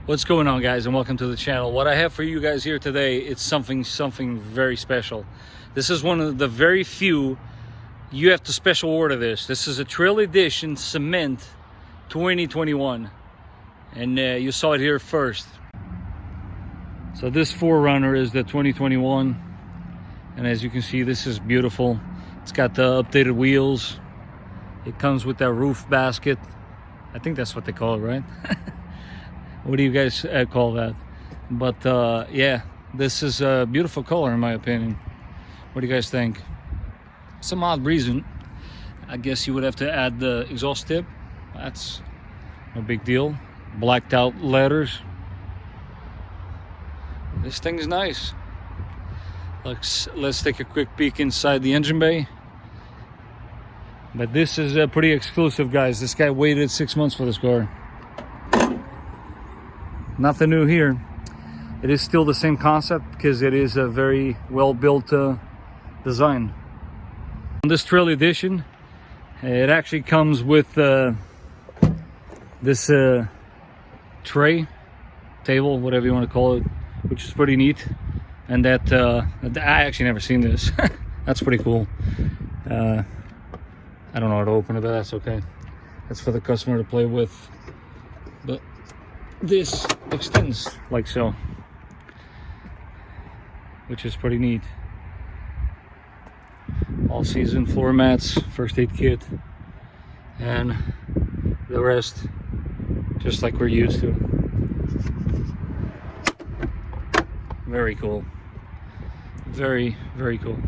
What's going on, guys, and welcome to the channel. What I have for you guys here today, it's something very special. This is one of the very few you have to special order this. This is a trail edition cement 2021, and you saw it here first. So this 4Runner is the 2021, and as you can see, this is beautiful. It's got the updated wheels. It comes with that roof basket. I think that's what they call it, right? What do you guys call that? But yeah, this is a beautiful color in my opinion. What do you guys think? Some odd reason. I guess you would have to add the exhaust tip. That's no big deal. Blacked out letters. This thing is nice. Let's take a quick peek inside the engine bay. But this is pretty exclusive, guys. This guy waited 6 months for this car. Nothing new here. It is still the same concept because it is a very well built design. On this trail edition, it actually comes with this tray, table, whatever you want to call it, which is pretty neat. And that I actually never seen this. That's pretty cool. I don't know how to open it, but that's okay. That's for the customer to play with. But this extends like so, which is pretty neat. All season floor mats, first aid kit, and the rest just like we're used to. Very cool. Very cool.